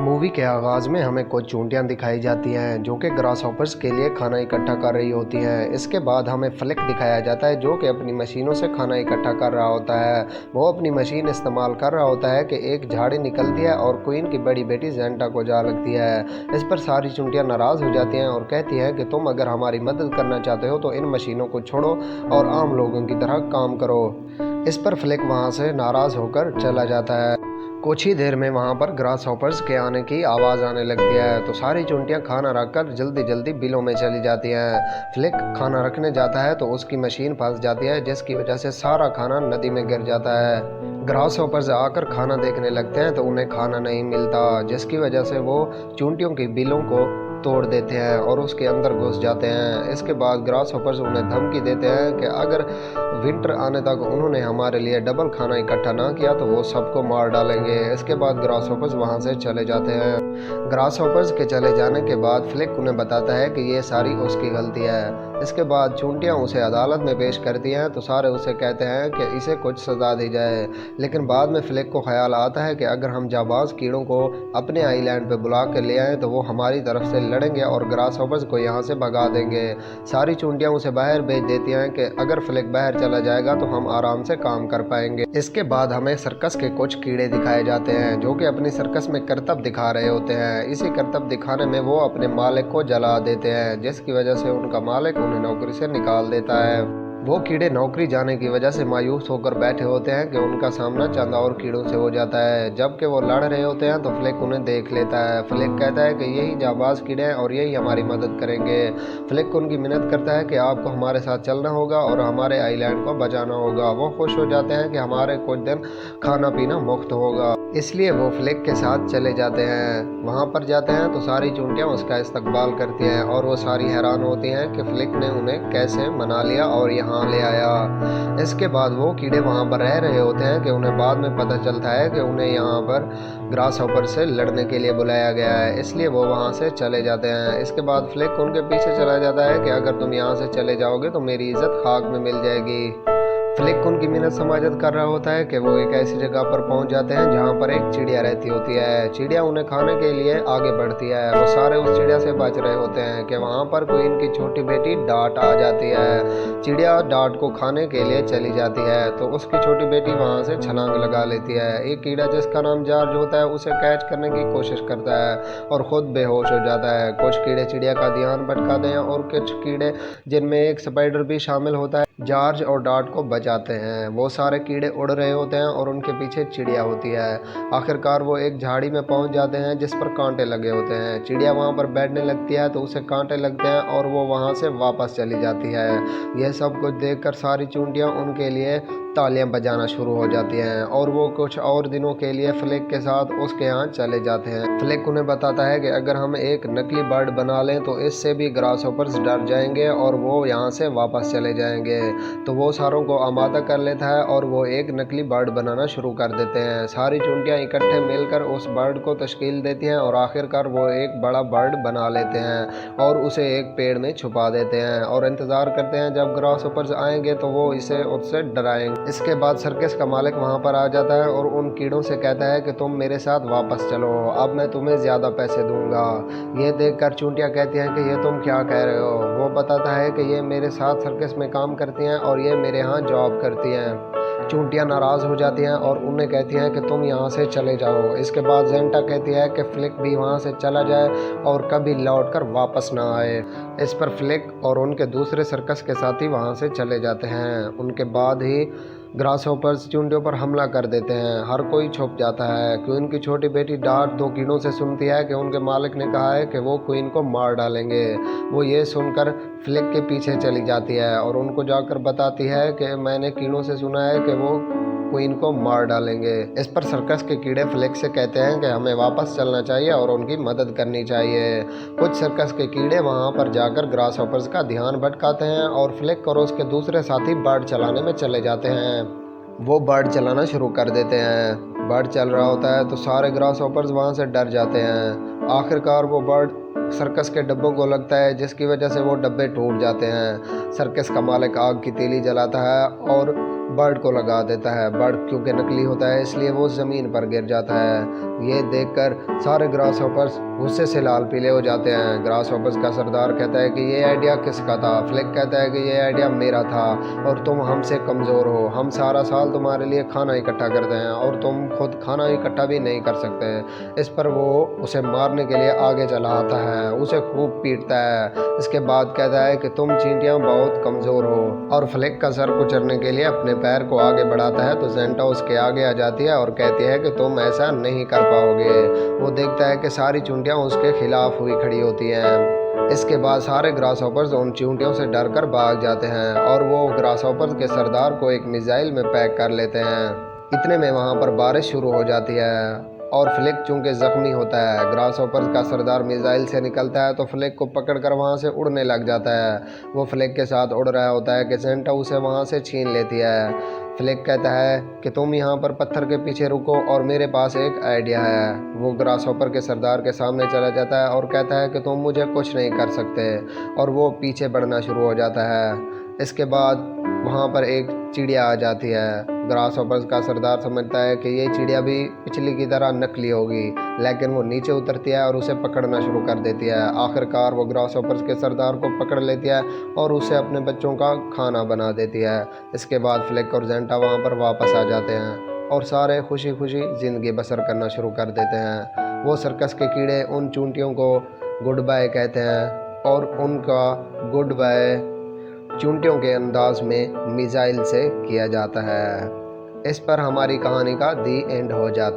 Movie के आगाज़ में हमें कुछ चूंटियां दिखाई जाती हैं जो कि ग्रास हॉपर्स के लिए खाना इकट्ठा कर रही होती हैं। इसके बाद हमें फ्लिक दिखाया जाता है जो कि अपनी मशीनों से खाना इकट्ठा कर रहा होता है। वो अपनी मशीन इस्तेमाल कर रहा होता है कि एक झाड़ी निकलती है और क्वीन की बड़ी बेटी जेंटा को जा लगती है। इस पर सारी चूंटियां नाराज़ हो जाती हैं और कहती हैं कि तुम अगर हमारी मदद करना चाहते हो तो इन मशीनों को छोड़ो और आम लोगों की तरह काम करो। इस पर फ्लिक वहाँ से नाराज़ होकर चला जाता है। कुछ ही देर में वहाँ पर ग्रास हॉपर्स के आने की आवाज़ आने लगती है तो सारी चूंटियाँ खाना रखकर जल्दी जल्दी बिलों में चली जाती हैं। फ्लिक खाना रखने जाता है तो उसकी मशीन फंस जाती है जिसकी वजह से सारा खाना नदी में गिर जाता है। ग्रास हॉपर्स आकर खाना देखने लगते हैं तो उन्हें खाना नहीं मिलता, जिसकी वजह से वो चूंटियों की बिलों को तोड़ देते हैं और उसके अंदर घुस जाते हैं। इसके बाद ग्रास हॉपर्स उन्हें धमकी देते हैं कि अगर विंटर आने तक उन्होंने हमारे लिए डबल खाना इकट्ठा ना किया तो वो सबको मार डालेंगे। इसके बाद ग्रास हॉपर्स वहाँ से चले जाते हैं। ग्रास हॉपर्स के चले जाने के बाद फ्लिक उन्हें बताता है कि ये सारी उसकी गलती है। इसके बाद चूंटियाँ उसे अदालत में पेश करती हैं तो सारे उसे कहते हैं कि इसे कुछ सज़ा दी जाए, लेकिन बाद में फ्लिक को ख्याल आता है कि अगर हम जाबाज कीड़ों को अपने आइलैंड पर बुला कर ले आएँ तो वो हमारी तरफ से लड़ेंगे और ग्रास हॉपर्स को यहाँ से भगा देंगे। सारी चूंटियाँ उसे बाहर भेज देती हैं कि अगर फ्लिक बाहर चला जाएगा तो हम आराम से काम कर पाएंगे। इसके बाद हमें सर्कस के कुछ कीड़े दिखाए जाते हैं जो कि अपनी सर्कस में करतब दिखा रहे होते हैं। इसी करतब दिखाने में वो अपने मालिक को जला देते हैं, जिसकी वजह से उनका मालिक उन्हें नौकरी से निकाल देता है। वो कीड़े नौकरी जाने की वजह से मायूस होकर बैठे होते हैं कि उनका सामना चंद और कीड़ों से हो जाता है। जबकि वो लड़ रहे होते हैं तो फ्लिक उन्हें देख लेता है। फ्लिक कहता है कि यही जाबाज कीड़े हैं और यही हमारी मदद करेंगे। फ्लिक उनकी मिन्नत करता है कि आपको हमारे साथ चलना होगा और हमारे आइलैंड को बचाना होगा। वो खुश हो जाते हैं कि हमारे कुछ दिन खाना पीना मुफ्त होगा, इसलिए वो फ्लिक के साथ चले जाते हैं। वहाँ पर जाते हैं तो सारी चूंटियाँ उसका इस्तकबाल करती हैं और वो सारी हैरान होती हैं कि फ्लिक ने उन्हें कैसे मना लिया और यहाँ ले आया। इसके बाद वो कीड़े वहाँ पर रह रहे होते हैं कि उन्हें बाद में पता चलता है कि उन्हें यहाँ पर ग्रास हॉपर से लड़ने के लिए बुलाया गया है, इसलिए वो वहाँ से चले जाते हैं। इसके बाद फ्लिक उनके पीछे चला जाता है कि अगर तुम यहाँ से चले जाओगे तो मेरी इज्जत खाक में मिल जाएगी। फ्लिक उनकी मिन्नत समाजत कर रहा होता है कि वो एक ऐसी जगह पर पहुंच जाते हैं जहां पर एक चिड़िया रहती होती है। चिड़िया उन्हें खाने के लिए आगे बढ़ती है। वो सारे उस चिड़िया से बच रहे होते हैं कि वहां पर क्वीन की छोटी बेटी डाट आ जाती है। चिड़िया डाट को खाने के लिए चली जाती है तो उसकी छोटी बेटी वहां से छलांग लगा लेती है। एक कीड़ा जिसका नाम जॉर्ज होता है उसे कैच करने की कोशिश करता है और खुद बेहोश हो जाता है। कुछ कीड़े चिड़िया का ध्यान भटकाते हैं और कुछ कीड़े, जिनमें एक स्पाइडर भी शामिल होता है, जॉर्ज और डाट को बचाते हैं। वो सारे कीड़े उड़ रहे होते हैं और उनके पीछे चिड़िया होती है। आखिरकार वो एक झाड़ी में पहुंच जाते हैं जिस पर कांटे लगे होते हैं। चिड़िया वहां पर बैठने लगती है तो उसे कांटे लगते हैं और वो वहां से वापस चली जाती है। यह सब कुछ देखकर सारी चूंटियां उनके लिए तालियां बजाना शुरू हो जाती हैं और वो कुछ और दिनों के लिए फ्लिक के साथ उसके यहाँ चले जाते हैं। फ्लिक उन्हें बताता है कि अगर हम एक नकली बर्ड बना लें तो इससे भी ग्रास हॉपर्स डर जाएंगे और वो यहाँ से वापस चले जाएंगे। तो वो सारों को आमादा कर लेता है और वो एक नकली बर्ड बनाना शुरू कर देते हैं। सारी चूंटियाँ इकट्ठे मिलकर उस बर्ड को तश्कील देती हैं और आखिरकार वो एक बड़ा बर्ड बना लेते हैं और उसे एक पेड़ में छुपा देते हैं और इंतज़ार करते हैं जब ग्रास हॉपर्स आएंगे तो वो इसे उससे डराएंगे। इसके बाद सर्कस का मालिक वहाँ पर आ जाता है और उन कीड़ों से कहता है कि तुम मेरे साथ वापस चलो, अब मैं तुम्हें ज़्यादा पैसे दूंगा। ये देखकर चूंटियाँ कहती हैं कि ये तुम क्या कह रहे हो। वो बताता है कि ये मेरे साथ सर्कस में काम करती हैं और ये मेरे यहाँ जॉब करती हैं। चूंटियाँ नाराज़ हो जाती हैं और उन्हें कहती हैं कि तुम यहाँ से चले जाओ। इसके बाद जेंटा कहती है कि फ्लिक भी वहाँ से चला जाए और कभी लौटकर वापस ना आए। इस पर फ्लिक और उनके दूसरे सर्कस के साथी वहाँ से चले जाते हैं। उनके बाद ही ग्रास हॉपर्स चूंटियों पर हमला कर देते हैं। हर कोई छुप जाता है। क्वीन की छोटी बेटी डाट दो कीड़ों से सुनती है कि उनके मालिक ने कहा है कि वो क्वीन को मार डालेंगे। वो ये सुनकर फ्लिक के पीछे चली जाती है और उनको जाकर बताती है कि मैंने कीड़ों से सुना है कि वो क्वीन को मार डालेंगे। इस पर सर्कस के कीड़े फ्लिक से कहते हैं कि हमें वापस चलना चाहिए और उनकी मदद करनी चाहिए। कुछ सर्कस के कीड़े वहां पर जाकर ग्रास हॉपर्स का ध्यान भटकाते हैं और फ्लिक और उसके दूसरे साथी बर्ड चलाने में चले जाते हैं। वो बर्ड चलाना शुरू कर देते हैं। बर्ड चल रहा होता है तो सारे ग्रास हॉपर्स वहाँ से डर जाते हैं। आखिरकार वो बर्ड सर्कस के डब्बों को लगता है जिसकी वजह से वो डब्बे टूट जाते हैं। सर्कस का मालिक आग की तीली जलाता है और बर्ड को लगा देता है। बर्ड क्योंकि नकली होता है इसलिए वो ज़मीन पर गिर जाता है। ये देखकर सारे ग्रास हॉपर्स गुस्से से लाल पीले हो जाते हैं। ग्रास हॉपर्स का सरदार कहता है कि ये आइडिया किसका था? फ्लिक कहता है कि ये आइडिया मेरा था और तुम हमसे कमज़ोर हो। हम सारा साल तुम्हारे लिए खाना इकट्ठा करते हैं और तुम खुद खाना इकट्ठा भी नहीं कर सकते। इस पर वो उसे मारने के लिए आगे चला आता है, उसे खूब पीटता है। इसके बाद कहता है कि तुम चींटियां बहुत कमज़ोर हो और फ्लिक का सर कुचलने के लिए अपने पैर को आगे बढ़ाता है तो ज़ेंटा उसके आगे आ जाती है और कहती है कि तुम ऐसा नहीं कर पाओगे। वो देखता है कि सारी चींटियां उसके खिलाफ हुई खड़ी होती हैं। इसके बाद सारे ग्रास हॉपर्स उन चींटियों से डरकर भाग जाते हैं और वो ग्रास हॉपर्स के सरदार को एक मिसाइल में पैक कर लेते हैं। इतने में वहाँ पर बारिश शुरू हो जाती है और फ्लिक चूंकि ज़ख्मी होता है। ग्रास हॉपर्स का सरदार मिसाइल से निकलता है तो फ्लिक को पकड़कर वहाँ से उड़ने लग जाता है। वो फ्लिक के साथ उड़ रहा होता है कि ज़ेंटा उसे वहाँ से छीन लेती है। फ्लिक कहता है कि तुम यहाँ पर पत्थर के पीछे रुको और मेरे पास एक आइडिया है। वो ग्रास हॉपर के सरदार के सामने चला जाता है और कहता है कि तुम मुझे कुछ नहीं कर सकते और वो पीछे बढ़ना शुरू हो जाता है। इसके बाद वहाँ पर एक चिड़िया आ जाती है। ग्रास हॉपर्स का सरदार समझता है कि ये चिड़िया भी पिछली की तरह नकली होगी, लेकिन वो नीचे उतरती है और उसे पकड़ना शुरू कर देती है। आखिरकार वो ग्रास हॉपर्स के सरदार को पकड़ लेती है और उसे अपने बच्चों का खाना बना देती है। इसके बाद फ्लिक और ज़ेंटा वहाँ पर वापस आ जाते हैं और सारे खुशी खुशी ज़िंदगी बसर करना शुरू कर देते हैं। वो सर्कस के कीड़े उन चूंटियों को गुड बाय कहते हैं और उनका गुड बाय चूंटियों के अंदाज में मिसाइल से किया जाता है। इस पर हमारी कहानी का दी एंड हो जाता है।